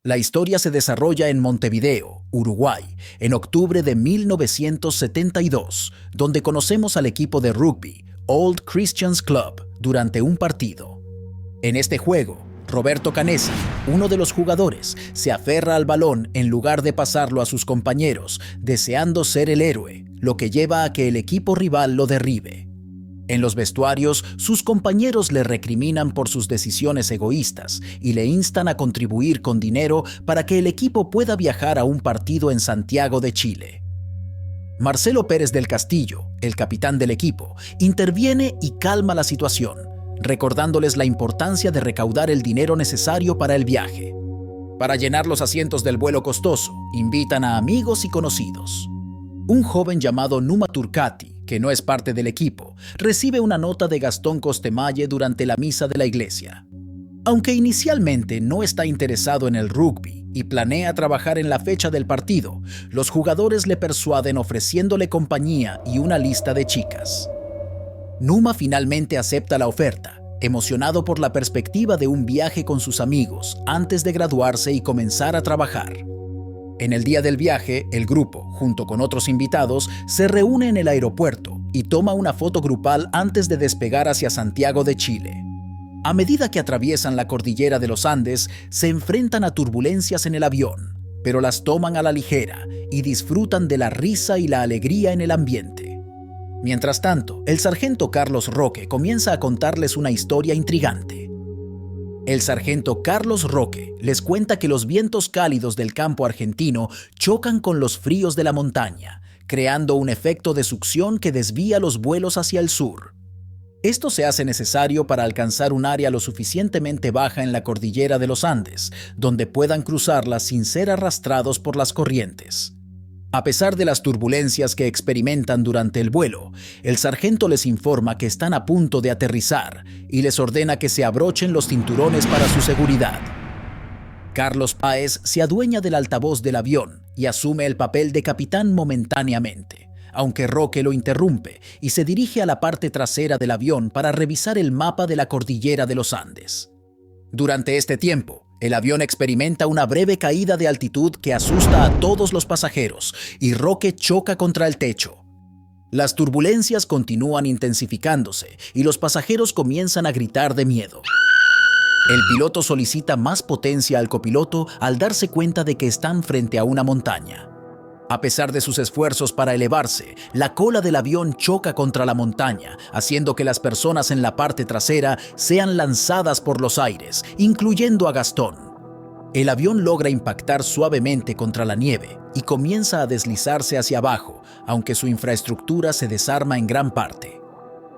La historia se desarrolla en Montevideo, Uruguay, en octubre de 1972, donde conocemos al equipo de rugby, Old Christians Club, durante un partido. En este juego, Roberto Canessa, uno de los jugadores, se aferra al balón en lugar de pasarlo a sus compañeros, deseando ser el héroe, lo que lleva a que el equipo rival lo derribe. En los vestuarios, sus compañeros le recriminan por sus decisiones egoístas y le instan a contribuir con dinero para que el equipo pueda viajar a un partido en Santiago de Chile. Marcelo Pérez del Castillo, el capitán del equipo, interviene y calma la situación, recordándoles la importancia de recaudar el dinero necesario para el viaje. Para llenar los asientos del vuelo costoso, invitan a amigos y conocidos. Un joven llamado Numa Turcati, que no es parte del equipo, recibe una nota de Gastón Costemalle durante la misa de la iglesia. Aunque inicialmente no está interesado en el rugby y planea trabajar en la fecha del partido, los jugadores le persuaden ofreciéndole compañía y una lista de chicas. Numa finalmente acepta la oferta, emocionado por la perspectiva de un viaje con sus amigos antes de graduarse y comenzar a trabajar. En el día del viaje, el grupo, junto con otros invitados, se reúne en el aeropuerto y toma una foto grupal antes de despegar hacia Santiago de Chile. A medida que atraviesan la cordillera de los Andes, se enfrentan a turbulencias en el avión, pero las toman a la ligera y disfrutan de la risa y la alegría en el ambiente. Mientras tanto, el sargento Carlos Roque comienza a contarles una historia intrigante. El sargento Carlos Roque les cuenta que los vientos cálidos del campo argentino chocan con los fríos de la montaña, creando un efecto de succión que desvía los vuelos hacia el sur. Esto se hace necesario para alcanzar un área lo suficientemente baja en la cordillera de los Andes, donde puedan cruzarla sin ser arrastrados por las corrientes. A pesar de las turbulencias que experimentan durante el vuelo, el sargento les informa que están a punto de aterrizar y les ordena que se abrochen los cinturones para su seguridad. Carlos Páez se adueña del altavoz del avión y asume el papel de capitán momentáneamente, aunque Roque lo interrumpe y se dirige a la parte trasera del avión para revisar el mapa de la cordillera de los Andes. Durante este tiempo, el avión experimenta una breve caída de altitud que asusta a todos los pasajeros y Roque choca contra el techo. Las turbulencias continúan intensificándose y los pasajeros comienzan a gritar de miedo. El piloto solicita más potencia al copiloto al darse cuenta de que están frente a una montaña. A pesar de sus esfuerzos para elevarse, la cola del avión choca contra la montaña, haciendo que las personas en la parte trasera sean lanzadas por los aires, incluyendo a Gastón. El avión logra impactar suavemente contra la nieve y comienza a deslizarse hacia abajo, aunque su infraestructura se desarma en gran parte.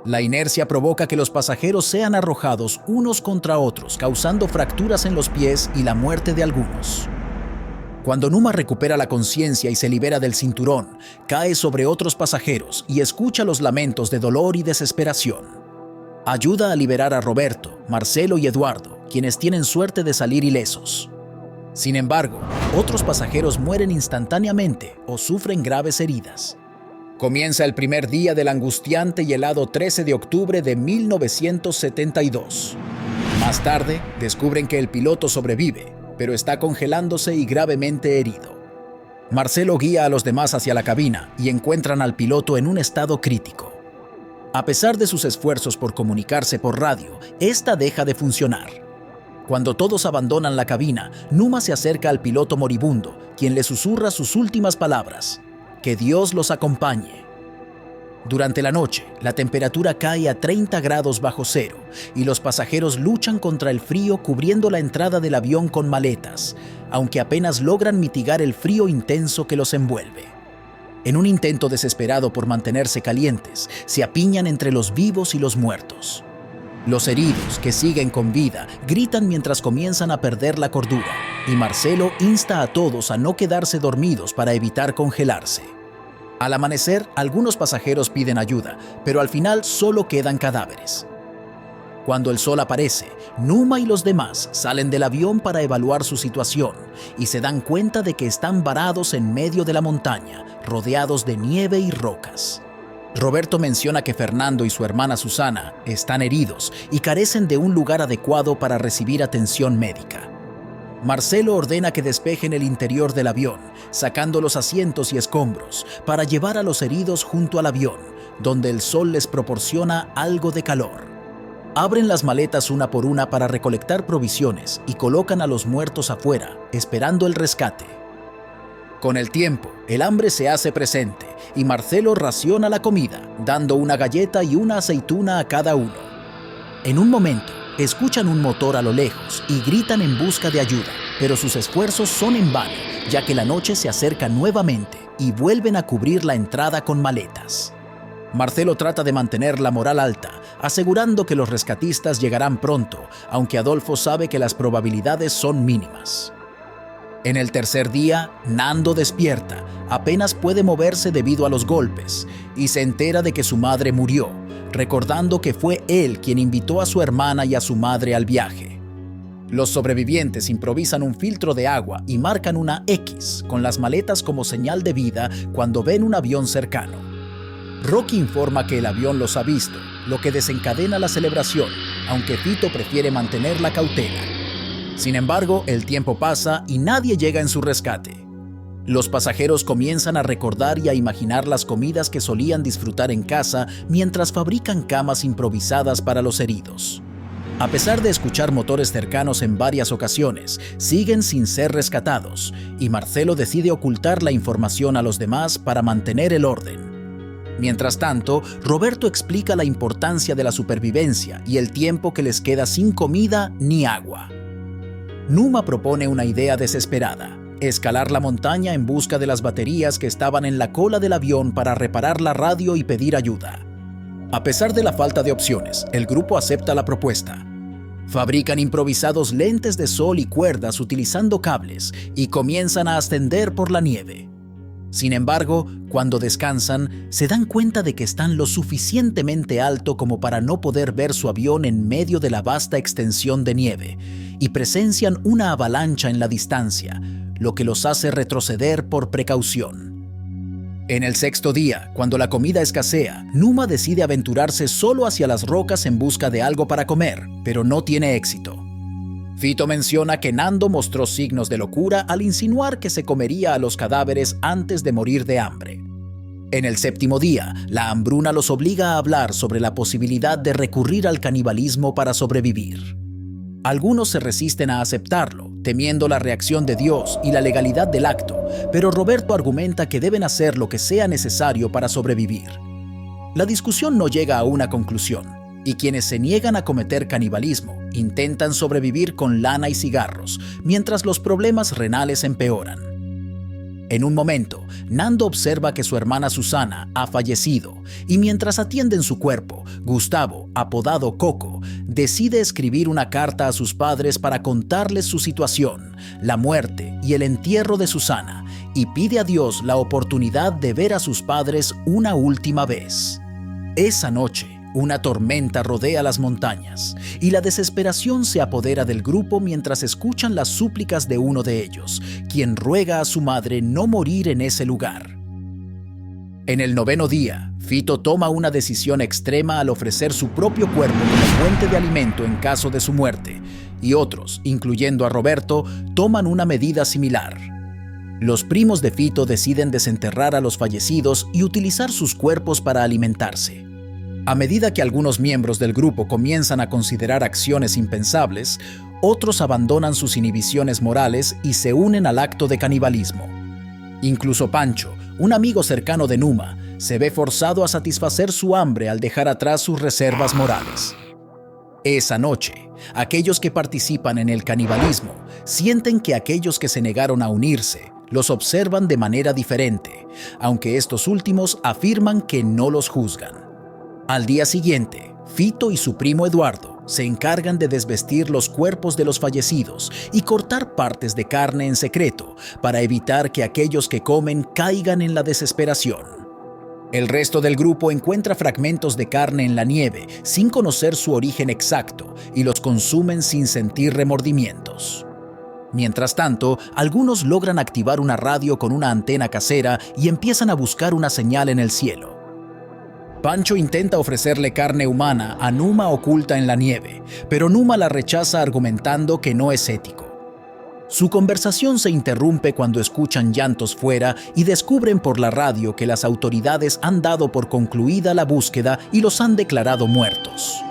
La inercia provoca que los pasajeros sean arrojados unos contra otros, causando fracturas en los pies y la muerte de algunos. Cuando Numa recupera la conciencia y se libera del cinturón, cae sobre otros pasajeros y escucha los lamentos de dolor y desesperación. Ayuda a liberar a Roberto, Marcelo y Eduardo, quienes tienen suerte de salir ilesos. Sin embargo, otros pasajeros mueren instantáneamente o sufren graves heridas. Comienza el primer día del angustiante y helado 13 de octubre de 1972. Más tarde, descubren que el piloto sobrevive, pero está congelándose y gravemente herido. Marcelo guía a los demás hacia la cabina y encuentran al piloto en un estado crítico. A pesar de sus esfuerzos por comunicarse por radio, esta deja de funcionar. Cuando todos abandonan la cabina, Numa se acerca al piloto moribundo, quien le susurra sus últimas palabras: «Que Dios los acompañe». Durante la noche, la temperatura cae a 30 grados bajo cero y los pasajeros luchan contra el frío cubriendo la entrada del avión con maletas, aunque apenas logran mitigar el frío intenso que los envuelve. En un intento desesperado por mantenerse calientes, se apiñan entre los vivos y los muertos. Los heridos, que siguen con vida, gritan mientras comienzan a perder la cordura, y Marcelo insta a todos a no quedarse dormidos para evitar congelarse. Al amanecer, algunos pasajeros piden ayuda, pero al final solo quedan cadáveres. Cuando el sol aparece, Numa y los demás salen del avión para evaluar su situación y se dan cuenta de que están varados en medio de la montaña, rodeados de nieve y rocas. Roberto menciona que Fernando y su hermana Susana están heridos y carecen de un lugar adecuado para recibir atención médica. Marcelo ordena que despejen el interior del avión, sacando los asientos y escombros, para llevar a los heridos junto al avión, donde el sol les proporciona algo de calor. Abren las maletas una por una para recolectar provisiones y colocan a los muertos afuera, esperando el rescate. Con el tiempo, el hambre se hace presente y Marcelo raciona la comida, dando una galleta y una aceituna a cada uno. En un momento, escuchan un motor a lo lejos y gritan en busca de ayuda, pero sus esfuerzos son en vano, ya que la noche se acerca nuevamente y vuelven a cubrir la entrada con maletas. Marcelo trata de mantener la moral alta, asegurando que los rescatistas llegarán pronto, aunque Adolfo sabe que las probabilidades son mínimas. En el tercer día, Nando despierta, apenas puede moverse debido a los golpes, y se entera de que su madre murió, recordando que fue él quien invitó a su hermana y a su madre al viaje. Los sobrevivientes improvisan un filtro de agua y marcan una X con las maletas como señal de vida cuando ven un avión cercano. Rocky informa que el avión los ha visto, lo que desencadena la celebración, aunque Fito prefiere mantener la cautela. Sin embargo, el tiempo pasa y nadie llega en su rescate. Los pasajeros comienzan a recordar y a imaginar las comidas que solían disfrutar en casa mientras fabrican camas improvisadas para los heridos. A pesar de escuchar motores cercanos en varias ocasiones, siguen sin ser rescatados y Marcelo decide ocultar la información a los demás para mantener el orden. Mientras tanto, Roberto explica la importancia de la supervivencia y el tiempo que les queda sin comida ni agua. Numa propone una idea desesperada: escalar la montaña en busca de las baterías que estaban en la cola del avión para reparar la radio y pedir ayuda. A pesar de la falta de opciones, el grupo acepta la propuesta. Fabrican improvisados lentes de sol y cuerdas utilizando cables y comienzan a ascender por la nieve. Sin embargo, cuando descansan, se dan cuenta de que están lo suficientemente alto como para no poder ver su avión en medio de la vasta extensión de nieve, y presencian una avalancha en la distancia, lo que los hace retroceder por precaución. En el sexto día, cuando la comida escasea, Numa decide aventurarse solo hacia las rocas en busca de algo para comer, pero no tiene éxito. Fito menciona que Nando mostró signos de locura al insinuar que se comería a los cadáveres antes de morir de hambre. En el séptimo día, la hambruna los obliga a hablar sobre la posibilidad de recurrir al canibalismo para sobrevivir. Algunos se resisten a aceptarlo, temiendo la reacción de Dios y la legalidad del acto, pero Roberto argumenta que deben hacer lo que sea necesario para sobrevivir. La discusión no llega a una conclusión, y quienes se niegan a cometer canibalismo intentan sobrevivir con lana y cigarros, mientras los problemas renales empeoran. En un momento, Nando observa que su hermana Susana ha fallecido, y mientras atienden su cuerpo, Gustavo, apodado Coco, decide escribir una carta a sus padres para contarles su situación, la muerte y el entierro de Susana, y pide a Dios la oportunidad de ver a sus padres una última vez. Esa noche, una tormenta rodea las montañas, y la desesperación se apodera del grupo mientras escuchan las súplicas de uno de ellos, quien ruega a su madre no morir en ese lugar. En el noveno día, Fito toma una decisión extrema al ofrecer su propio cuerpo como fuente de alimento en caso de su muerte, y otros, incluyendo a Roberto, toman una medida similar. Los primos de Fito deciden desenterrar a los fallecidos y utilizar sus cuerpos para alimentarse. A medida que algunos miembros del grupo comienzan a considerar acciones impensables, otros abandonan sus inhibiciones morales y se unen al acto de canibalismo. Incluso Pancho, un amigo cercano de Numa, se ve forzado a satisfacer su hambre al dejar atrás sus reservas morales. Esa noche, aquellos que participan en el canibalismo sienten que aquellos que se negaron a unirse los observan de manera diferente, aunque estos últimos afirman que no los juzgan. Al día siguiente, Fito y su primo Eduardo se encargan de desvestir los cuerpos de los fallecidos y cortar partes de carne en secreto para evitar que aquellos que comen caigan en la desesperación. El resto del grupo encuentra fragmentos de carne en la nieve sin conocer su origen exacto y los consumen sin sentir remordimientos. Mientras tanto, algunos logran activar una radio con una antena casera y empiezan a buscar una señal en el cielo. Pancho intenta ofrecerle carne humana a Numa oculta en la nieve, pero Numa la rechaza argumentando que no es ético. Su conversación se interrumpe cuando escuchan llantos fuera y descubren por la radio que las autoridades han dado por concluida la búsqueda y los han declarado muertos.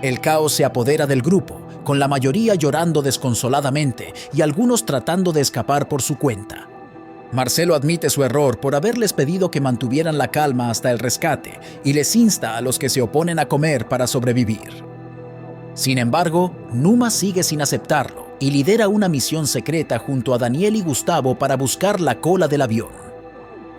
El caos se apodera del grupo, con la mayoría llorando desconsoladamente y algunos tratando de escapar por su cuenta. Marcelo admite su error por haberles pedido que mantuvieran la calma hasta el rescate y les insta a los que se oponen a comer para sobrevivir. Sin embargo, Numa sigue sin aceptarlo y lidera una misión secreta junto a Daniel y Gustavo para buscar la cola del avión.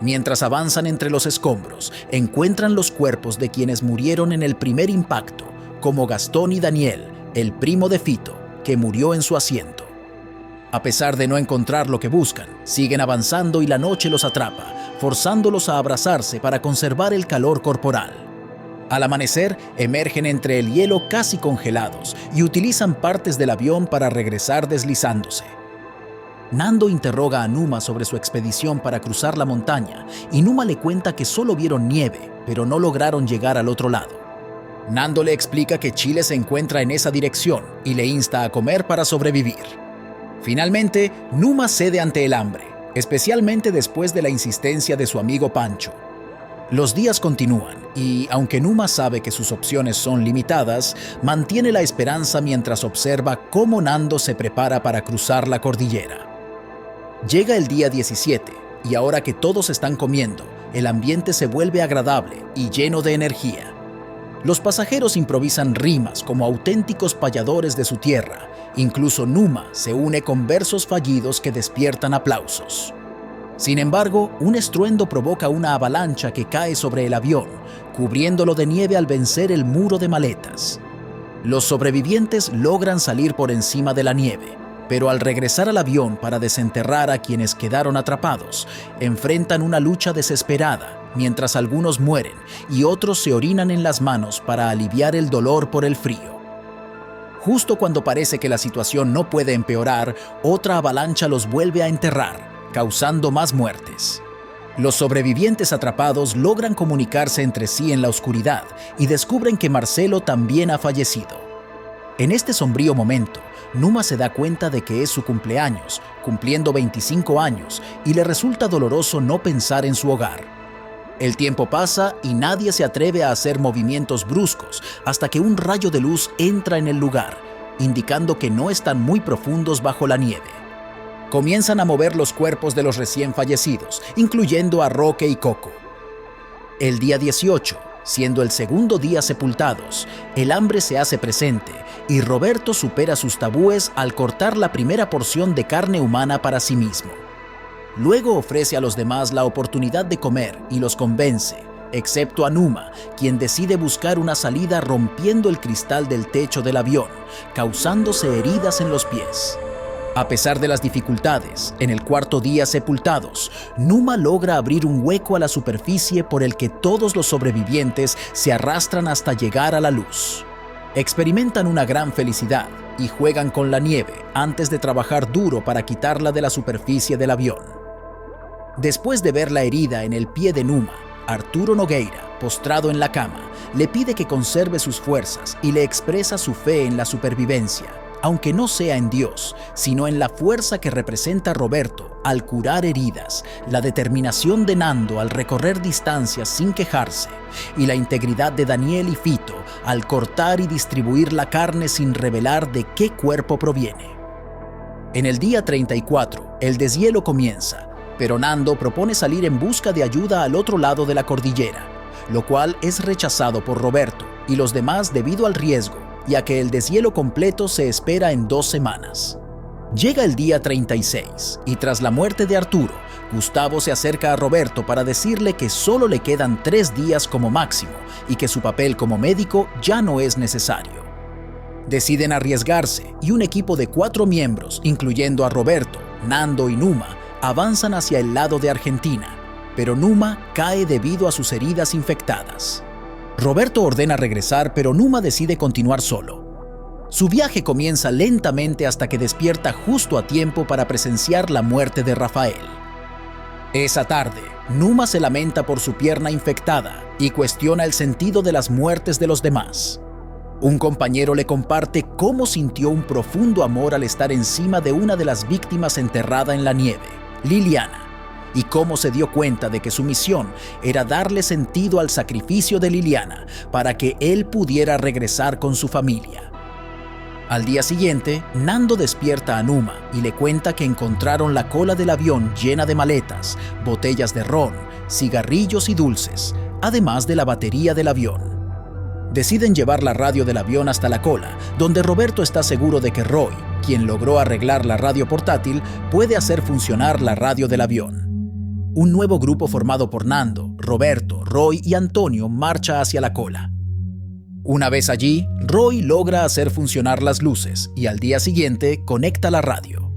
Mientras avanzan entre los escombros, encuentran los cuerpos de quienes murieron en el primer impacto, como Gastón y Daniel, el primo de Fito, que murió en su asiento. A pesar de no encontrar lo que buscan, siguen avanzando y la noche los atrapa, forzándolos a abrazarse para conservar el calor corporal. Al amanecer, emergen entre el hielo casi congelados y utilizan partes del avión para regresar deslizándose. Nando interroga a Numa sobre su expedición para cruzar la montaña y Numa le cuenta que solo vieron nieve, pero no lograron llegar al otro lado. Nando le explica que Chile se encuentra en esa dirección y le insta a comer para sobrevivir. Finalmente, Numa cede ante el hambre, especialmente después de la insistencia de su amigo Pancho. Los días continúan y, aunque Numa sabe que sus opciones son limitadas, mantiene la esperanza mientras observa cómo Nando se prepara para cruzar la cordillera. Llega el día 17 y ahora que todos están comiendo, el ambiente se vuelve agradable y lleno de energía. Los pasajeros improvisan rimas como auténticos payadores de su tierra. Incluso Numa se une con versos fallidos que despiertan aplausos. Sin embargo, un estruendo provoca una avalancha que cae sobre el avión, cubriéndolo de nieve al vencer el muro de maletas. Los sobrevivientes logran salir por encima de la nieve, pero al regresar al avión para desenterrar a quienes quedaron atrapados, enfrentan una lucha desesperada, mientras algunos mueren y otros se orinan en las manos para aliviar el dolor por el frío. Justo cuando parece que la situación no puede empeorar, otra avalancha los vuelve a enterrar, causando más muertes. Los sobrevivientes atrapados logran comunicarse entre sí en la oscuridad y descubren que Marcelo también ha fallecido. En este sombrío momento, Numa se da cuenta de que es su cumpleaños, cumpliendo 25 años, y le resulta doloroso no pensar en su hogar. El tiempo pasa y nadie se atreve a hacer movimientos bruscos hasta que un rayo de luz entra en el lugar, indicando que no están muy profundos bajo la nieve. Comienzan a mover los cuerpos de los recién fallecidos, incluyendo a Roque y Coco. El día 18, siendo el segundo día sepultados, el hambre se hace presente y Roberto supera sus tabúes al cortar la primera porción de carne humana para sí mismo. Luego ofrece a los demás la oportunidad de comer y los convence, excepto a Numa, quien decide buscar una salida rompiendo el cristal del techo del avión, causándose heridas en los pies. A pesar de las dificultades, en el cuarto día sepultados, Numa logra abrir un hueco a la superficie por el que todos los sobrevivientes se arrastran hasta llegar a la luz. Experimentan una gran felicidad y juegan con la nieve antes de trabajar duro para quitarla de la superficie del avión. Después de ver la herida en el pie de Numa, Arturo Nogueira, postrado en la cama, le pide que conserve sus fuerzas y le expresa su fe en la supervivencia, aunque no sea en Dios, sino en la fuerza que representa Roberto al curar heridas, la determinación de Nando al recorrer distancias sin quejarse, y la integridad de Daniel y Fito al cortar y distribuir la carne sin revelar de qué cuerpo proviene. En el día 34, el deshielo comienza, pero Nando propone salir en busca de ayuda al otro lado de la cordillera, lo cual es rechazado por Roberto y los demás debido al riesgo, ya que el deshielo completo se espera en 2 semanas. Llega el día 36 y tras la muerte de Arturo, Gustavo se acerca a Roberto para decirle que solo le quedan 3 días como máximo y que su papel como médico ya no es necesario. Deciden arriesgarse y un equipo de 4 miembros, incluyendo a Roberto, Nando y Numa, avanzan hacia el lado de Argentina, pero Numa cae debido a sus heridas infectadas. Roberto ordena regresar, pero Numa decide continuar solo. Su viaje comienza lentamente hasta que despierta justo a tiempo para presenciar la muerte de Rafael. Esa tarde, Numa se lamenta por su pierna infectada y cuestiona el sentido de las muertes de los demás. Un compañero le comparte cómo sintió un profundo amor al estar encima de una de las víctimas enterrada en la nieve, Liliana, y cómo se dio cuenta de que su misión era darle sentido al sacrificio de Liliana para que él pudiera regresar con su familia. Al día siguiente, Nando despierta a Numa y le cuenta que encontraron la cola del avión llena de maletas, botellas de ron, cigarrillos y dulces, además de la batería del avión. Deciden llevar la radio del avión hasta la cola, donde Roberto está seguro de que Roy, quien logró arreglar la radio portátil, puede hacer funcionar la radio del avión. Un nuevo grupo formado por Nando, Roberto, Roy y Antonio marcha hacia la cola. Una vez allí, Roy logra hacer funcionar las luces y al día siguiente conecta la radio.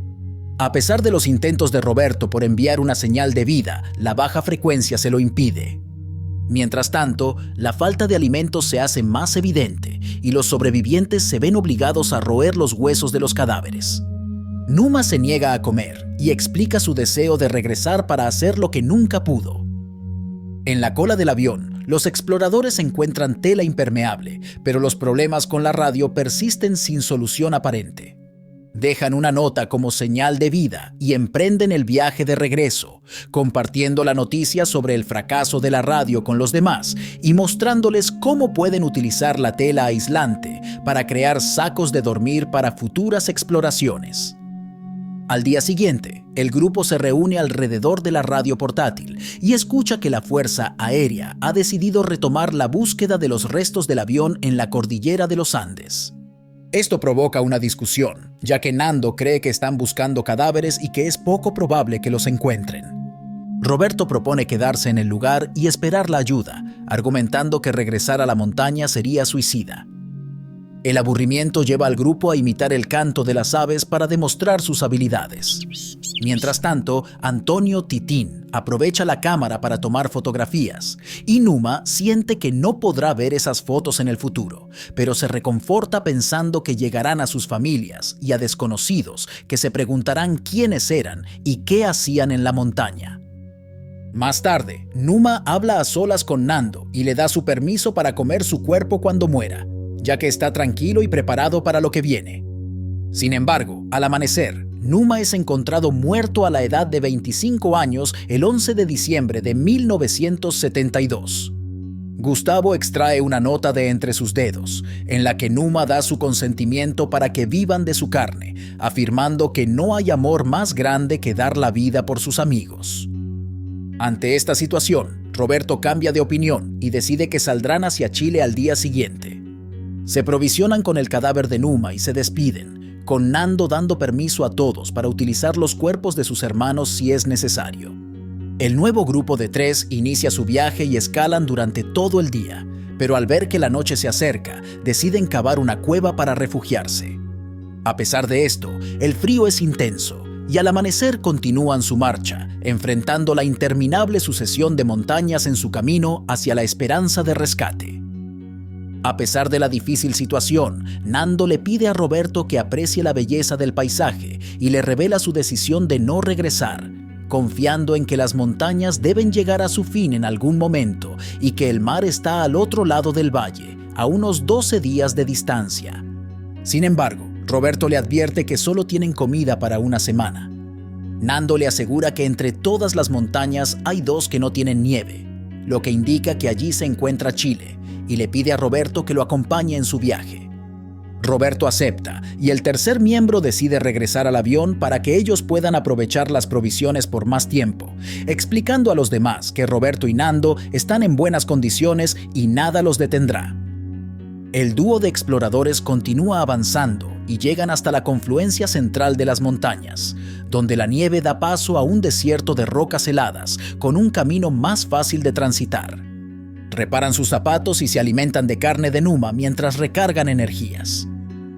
A pesar de los intentos de Roberto por enviar una señal de vida, la baja frecuencia se lo impide. Mientras tanto, la falta de alimentos se hace más evidente y los sobrevivientes se ven obligados a roer los huesos de los cadáveres. Numa se niega a comer y explica su deseo de regresar para hacer lo que nunca pudo. En la cola del avión, los exploradores encuentran tela impermeable, pero los problemas con la radio persisten sin solución aparente. Dejan una nota como señal de vida y emprenden el viaje de regreso, compartiendo la noticia sobre el fracaso de la radio con los demás y mostrándoles cómo pueden utilizar la tela aislante para crear sacos de dormir para futuras exploraciones. Al día siguiente, el grupo se reúne alrededor de la radio portátil y escucha que la Fuerza Aérea ha decidido retomar la búsqueda de los restos del avión en la cordillera de los Andes. Esto provoca una discusión, ya que Nando cree que están buscando cadáveres y que es poco probable que los encuentren. Roberto propone quedarse en el lugar y esperar la ayuda, argumentando que regresar a la montaña sería suicida. El aburrimiento lleva al grupo a imitar el canto de las aves para demostrar sus habilidades. Mientras tanto, Antonio Titín aprovecha la cámara para tomar fotografías y Numa siente que no podrá ver esas fotos en el futuro, pero se reconforta pensando que llegarán a sus familias y a desconocidos que se preguntarán quiénes eran y qué hacían en la montaña. Más tarde, Numa habla a solas con Nando y le da su permiso para comer su cuerpo cuando muera, ya que está tranquilo y preparado para lo que viene. Sin embargo, al amanecer, Numa es encontrado muerto a la edad de 25 años el 11 de diciembre de 1972. Gustavo extrae una nota de entre sus dedos, en la que Numa da su consentimiento para que vivan de su carne, afirmando que no hay amor más grande que dar la vida por sus amigos. Ante esta situación, Roberto cambia de opinión y decide que saldrán hacia Chile al día siguiente. Se provisionan con el cadáver de Numa y se despiden, con Nando dando permiso a todos para utilizar los cuerpos de sus hermanos si es necesario. El nuevo grupo de 3 inicia su viaje y escalan durante todo el día, pero al ver que la noche se acerca, deciden cavar una cueva para refugiarse. A pesar de esto, el frío es intenso y al amanecer continúan su marcha, enfrentando la interminable sucesión de montañas en su camino hacia la esperanza de rescate. A pesar de la difícil situación, Nando le pide a Roberto que aprecie la belleza del paisaje y le revela su decisión de no regresar, confiando en que las montañas deben llegar a su fin en algún momento y que el mar está al otro lado del valle, a unos 12 días de distancia. Sin embargo, Roberto le advierte que solo tienen comida para una semana. Nando le asegura que entre todas las montañas hay 2 que no tienen nieve, lo que indica que allí se encuentra Chile, y le pide a Roberto que lo acompañe en su viaje. Roberto acepta y el tercer miembro decide regresar al avión para que ellos puedan aprovechar las provisiones por más tiempo, explicando a los demás que Roberto y Nando están en buenas condiciones y nada los detendrá. El dúo de exploradores continúa avanzando y llegan hasta la confluencia central de las montañas, donde la nieve da paso a un desierto de rocas heladas con un camino más fácil de transitar. Reparan sus zapatos y se alimentan de carne de Numa mientras recargan energías.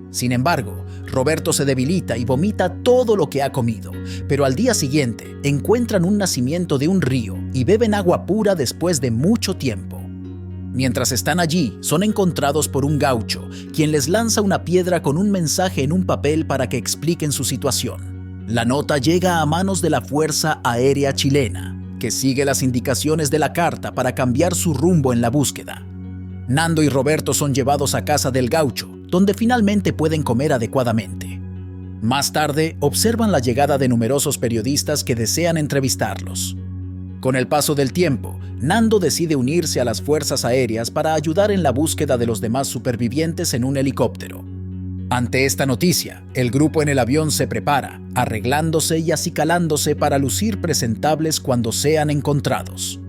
Sin embargo, Roberto se debilita y vomita todo lo que ha comido, pero al día siguiente encuentran un nacimiento de un río y beben agua pura después de mucho tiempo. Mientras están allí, son encontrados por un gaucho, quien les lanza una piedra con un mensaje en un papel para que expliquen su situación. La nota llega a manos de la Fuerza Aérea Chilena, que sigue las indicaciones de la carta para cambiar su rumbo en la búsqueda. Nando y Roberto son llevados a casa del gaucho, donde finalmente pueden comer adecuadamente. Más tarde, observan la llegada de numerosos periodistas que desean entrevistarlos. Con el paso del tiempo, Nando decide unirse a las fuerzas aéreas para ayudar en la búsqueda de los demás supervivientes en un helicóptero. Ante esta noticia, el grupo en el avión se prepara, arreglándose y acicalándose para lucir presentables cuando sean encontrados.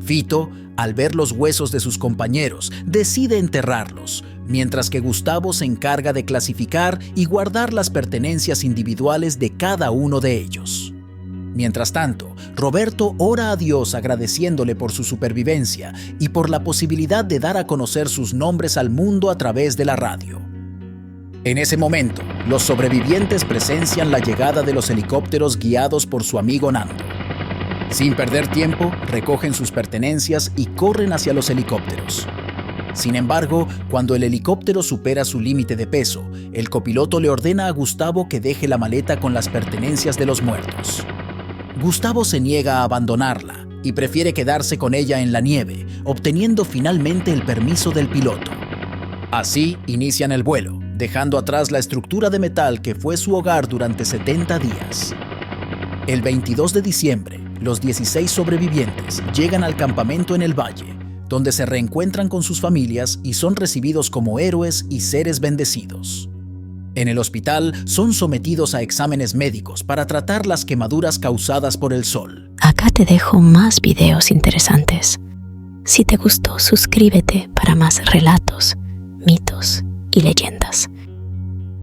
Fito, al ver los huesos de sus compañeros, decide enterrarlos, mientras que Gustavo se encarga de clasificar y guardar las pertenencias individuales de cada uno de ellos. Mientras tanto, Roberto ora a Dios agradeciéndole por su supervivencia y por la posibilidad de dar a conocer sus nombres al mundo a través de la radio. En ese momento, los sobrevivientes presencian la llegada de los helicópteros guiados por su amigo Nando. Sin perder tiempo, recogen sus pertenencias y corren hacia los helicópteros. Sin embargo, cuando el helicóptero supera su límite de peso, el copiloto le ordena a Gustavo que deje la maleta con las pertenencias de los muertos. Gustavo se niega a abandonarla y prefiere quedarse con ella en la nieve, obteniendo finalmente el permiso del piloto. Así inician el vuelo, dejando atrás la estructura de metal que fue su hogar durante 70 días. El 22 de diciembre, los 16 sobrevivientes llegan al campamento en el valle, donde se reencuentran con sus familias y son recibidos como héroes y seres bendecidos. En el hospital son sometidos a exámenes médicos para tratar las quemaduras causadas por el sol. Acá te dejo más videos interesantes. Si te gustó, suscríbete para más relatos, mitos y leyendas.